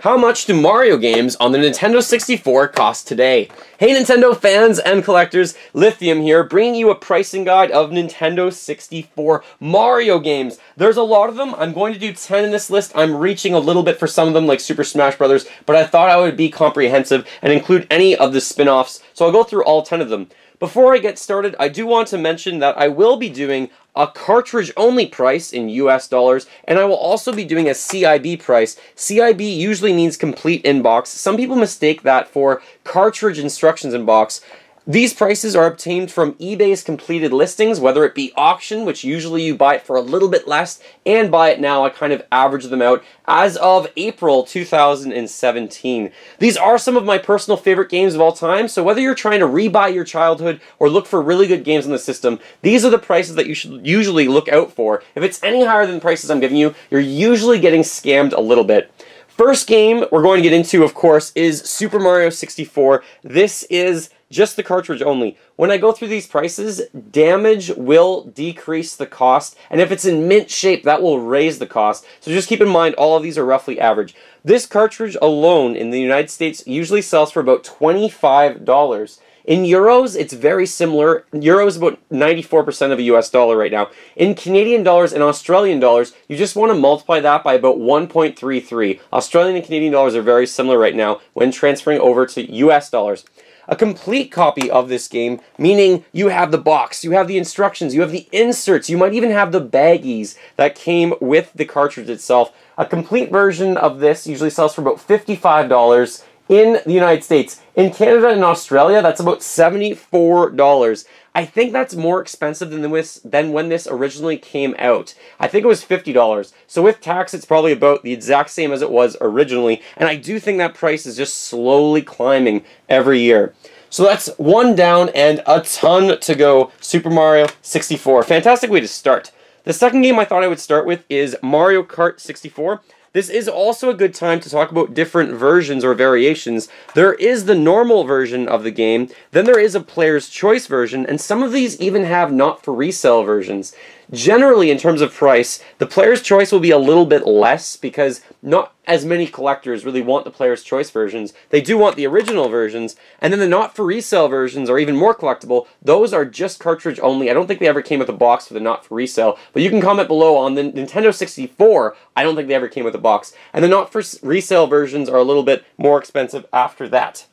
How much do Mario games on the Nintendo 64 cost today? Hey Nintendo fans and collectors, Lithium here, bringing you a pricing guide of Nintendo 64 Mario games. There's a lot of them. I'm going to do 10 in this list. I'm reaching a little bit for some of them, like Super Smash Bros., but I thought I would be comprehensive and include any of the spin-offs, so I'll go through all 10 of them. Before I get started, I do want to mention that I will be doing a cartridge-only price in US dollars, and I will also be doing a CIB price. CIB usually means complete in-box. Some people mistake that for cartridge instructions in box. These prices are obtained from eBay's completed listings, whether it be auction, which usually you buy it for a little bit less, and buy it now. I kind of average them out as of April 2017. These are some of my personal favorite games of all time, so whether you're trying to rebuy your childhood or look for really good games in the system, these are the prices that you should usually look out for. If it's any higher than the prices I'm giving you, you're usually getting scammed a little bit. First game we're going to get into, of course, is Super Mario 64. This is just the cartridge only. When I go through these prices, damage will decrease the cost, and if it's in mint shape, that will raise the cost. So just keep in mind, all of these are roughly average. This cartridge alone in the United States usually sells for about $25. In euros, it's very similar. Euro is about 94% of a US dollar right now. In Canadian dollars and Australian dollars, you just want to multiply that by about 1.33. Australian and Canadian dollars are very similar right now when transferring over to US dollars. A complete copy of this game, meaning you have the box, you have the instructions, you have the inserts, you might even have the baggies that came with the cartridge itself. A complete version of this usually sells for about $55 in the United States. In Canada and Australia, that's about $74. I think that's more expensive than when this originally came out. I think it was $50. So with tax, it's probably about the exact same as it was originally. And I do think that price is just slowly climbing every year. So that's one down and a ton to go. Super Mario 64. Fantastic way to start. The second game I thought I would start with is Mario Kart 64. This is also a good time to talk about different versions or variations. There is the normal version of the game, then there is a player's choice version, and some of these even have not for resale versions. Generally, in terms of price, the player's choice will be a little bit less because not as many collectors really want the player's choice versions. They do want the original versions, and then the not for resale versions are even more collectible. Those are just cartridge only. I don't think they ever came with a box for the not for resale, but you can comment below on the Nintendo 64. I don't think they ever came with a box, and the not for resale versions are a little bit more expensive after that.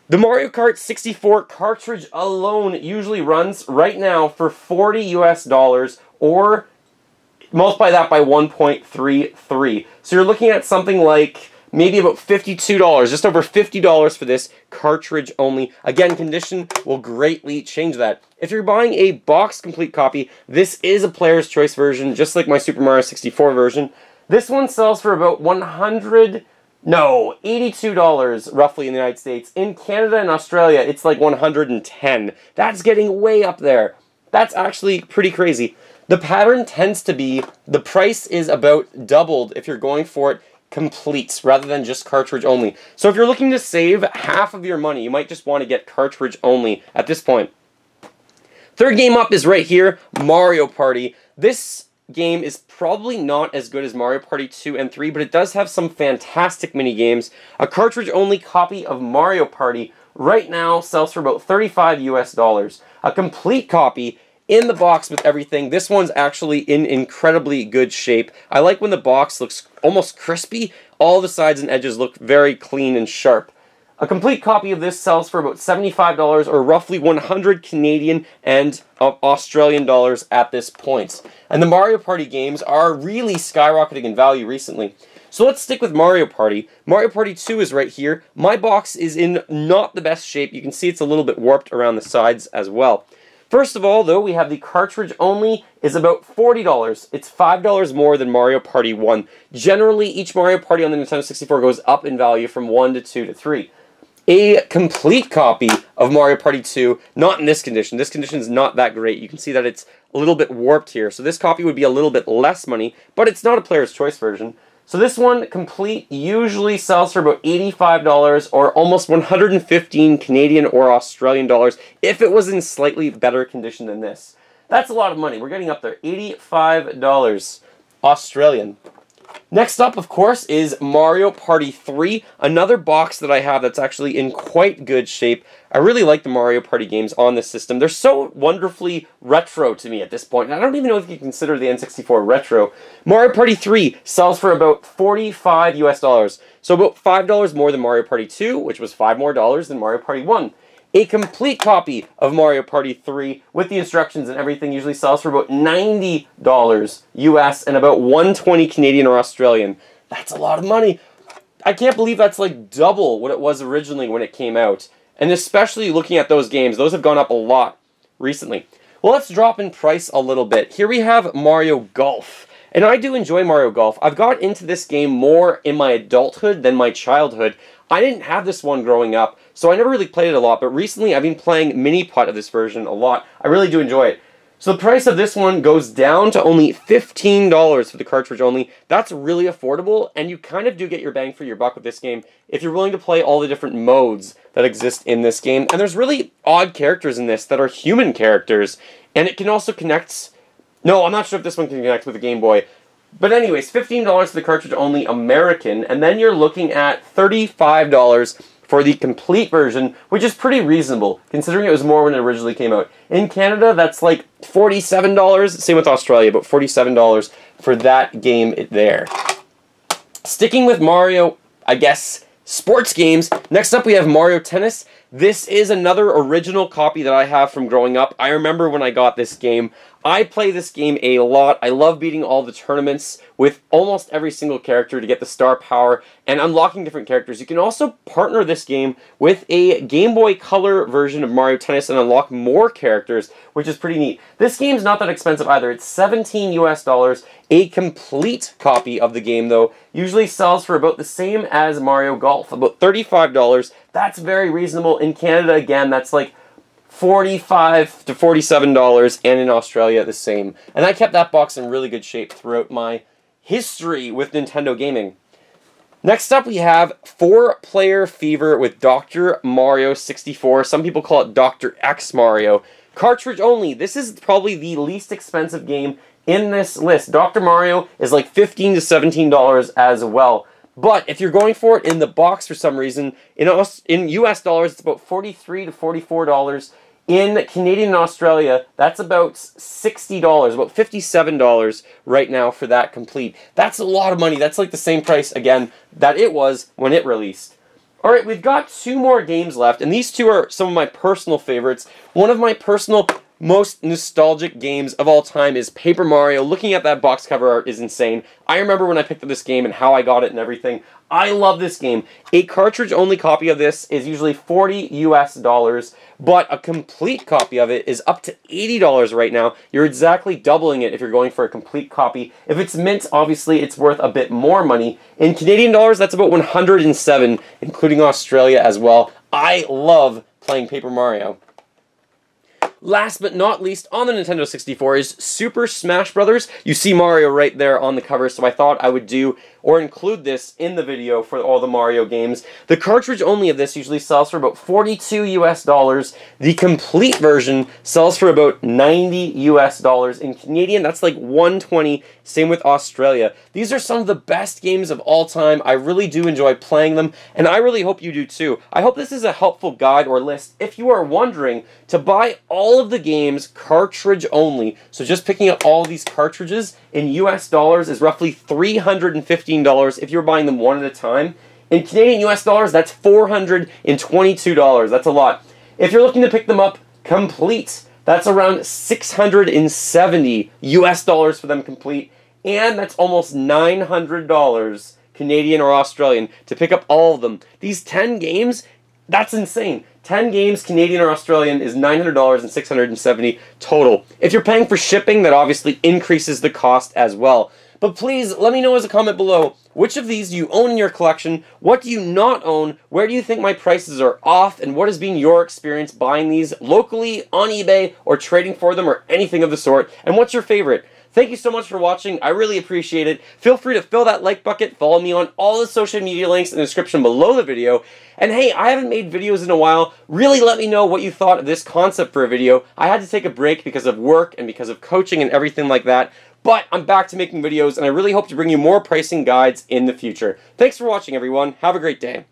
The Mario Kart 64 cartridge alone usually runs right now for $40 US, or multiply that by 1.33. So you're looking at something like maybe about $52, just over $50 for this cartridge only. Again, condition will greatly change that. If you're buying a box complete copy, this is a player's choice version, just like my Super Mario 64 version. This one sells for about $82 roughly in the United States. In Canada and Australia, it's like $110. That's getting way up there. That's actually pretty crazy. The pattern tends to be the price is about doubled if you're going for it complete rather than just cartridge only. So if you're looking to save half of your money, you might just want to get cartridge only at this point. Third game up is right here, Mario Party. This game is probably not as good as Mario Party 2 and 3, but it does have some fantastic mini games. A cartridge-only copy of Mario Party right now sells for about $35 US. A complete copy in the box with everything. This one's actually in incredibly good shape. I like when the box looks almost crispy. All the sides and edges look very clean and sharp. A complete copy of this sells for about $75, or roughly 100 Canadian and Australian dollars at this point. And the Mario Party games are really skyrocketing in value recently. So let's stick with Mario Party. Mario Party 2 is right here. My box is in not the best shape. You can see it's a little bit warped around the sides as well. First of all, though, we have the cartridge only is about $40. It's $5 more than Mario Party 1. Generally, each Mario Party on the Nintendo 64 goes up in value from 1 to 2 to 3. A complete copy of Mario Party 2, not in this condition. This condition is not that great. You can see that it's a little bit warped here. So this copy would be a little bit less money, but it's not a player's choice version. So this one, complete, usually sells for about $85 or almost 115 Canadian or Australian dollars if it was in slightly better condition than this. That's a lot of money. We're getting up there. $85 Australian. Next up, of course, is Mario Party 3, another box that I have that's actually in quite good shape. I really like the Mario Party games on this system. They're so wonderfully retro to me at this point. And I don't even know if you consider the N64 retro. Mario Party 3 sells for about $45 US, so about $5 more than Mario Party 2, which was $5 more than Mario Party 1. A complete copy of Mario Party 3 with the instructions and everything usually sells for about $90 US and about $120 Canadian or Australian. That's a lot of money. I can't believe that's like double what it was originally when it came out. And especially looking at those games, those have gone up a lot recently. Well, let's drop in price a little bit. Here we have Mario Golf. And I do enjoy Mario Golf. I've got into this game more in my adulthood than my childhood. I didn't have this one growing up, so I never really played it a lot, but recently I've been playing mini-putt of this version a lot. I really do enjoy it. So the price of this one goes down to only $15 for the cartridge only. That's really affordable, and you kind of do get your bang for your buck with this game if you're willing to play all the different modes that exist in this game. And there's really odd characters in this that are human characters, and it can also connect... No, I'm not sure if this one can connect with the Game Boy. But anyways, $15 for the cartridge only American, and then you're looking at $35 for the complete version, which is pretty reasonable, considering it was more when it originally came out. In Canada, that's like $47, same with Australia, about $47 for that game there. Sticking with Mario, I guess, sports games, next up we have Mario Tennis. This is another original copy that I have from growing up. I remember when I got this game. I play this game a lot. I love beating all the tournaments with almost every single character to get the star power and unlocking different characters. You can also partner this game with a Game Boy Color version of Mario Tennis and unlock more characters, which is pretty neat. This game's not that expensive either. It's $17 US. A complete copy of the game, though, usually sells for about the same as Mario Golf, about $35. That's very reasonable. In Canada, again, that's like $45 to $47, and in Australia the same. And I kept that box in really good shape throughout my history with Nintendo gaming. Next up we have 4-Player Fever with Dr. Mario 64. Some people call it Dr. X Mario. Cartridge only. This is probably the least expensive game in this list. Dr. Mario is like $15 to $17 as well. But if you're going for it in the box for some reason, in US dollars, it's about $43 to $44. In Canadian and Australia, that's about $60, about $57 right now for that complete. That's a lot of money. That's like the same price, again, that it was when it released. Alright, we've got 2 more games left, and these 2 are some of my personal favorites. One of my personal most nostalgic games of all time is Paper Mario. Looking at that box cover art is insane. I remember when I picked up this game and how I got it and everything. I love this game. A cartridge-only copy of this is usually $40 US, but a complete copy of it is up to $80 right now. You're exactly doubling it if you're going for a complete copy. If it's mint, obviously it's worth a bit more money. In Canadian dollars, that's about $107, including Australia as well. I love playing Paper Mario. Last but not least, on the Nintendo 64 is Super Smash Bros. You see Mario right there on the cover, so I thought I would do or include this in the video for all the Mario games. The cartridge only of this usually sells for about $42 US. The complete version sells for about $90 US. In Canadian, that's like $120. Same with Australia. These are some of the best games of all time. I really do enjoy playing them, and I really hope you do too. I hope this is a helpful guide or list if you are wondering to buy all of the games cartridge only. So just picking up all of these cartridges in US dollars is roughly $315 if you're buying them one at a time. In Canadian US dollars, that's $422. That's a lot. If you're looking to pick them up complete, that's around $670 US for them complete, and that's almost $900 Canadian or Australian to pick up all of them. These 10 games, that's insane. 10 games, Canadian or Australian, is $900 and $670 total. If you're paying for shipping, that obviously increases the cost as well. But please, let me know as a comment below, which of these do you own in your collection? What do you not own? Where do you think my prices are off? And what has been your experience buying these locally, on eBay, or trading for them, or anything of the sort? And what's your favorite? Thank you so much for watching. I really appreciate it. Feel free to fill that like bucket. Follow me on all the social media links in the description below the video. And hey, I haven't made videos in a while. Really let me know what you thought of this concept for a video. I had to take a break because of work and because of coaching and everything like that. but I'm back to making videos, and I really hope to bring you more pricing guides in the future. Thanks for watching, everyone. Have a great day.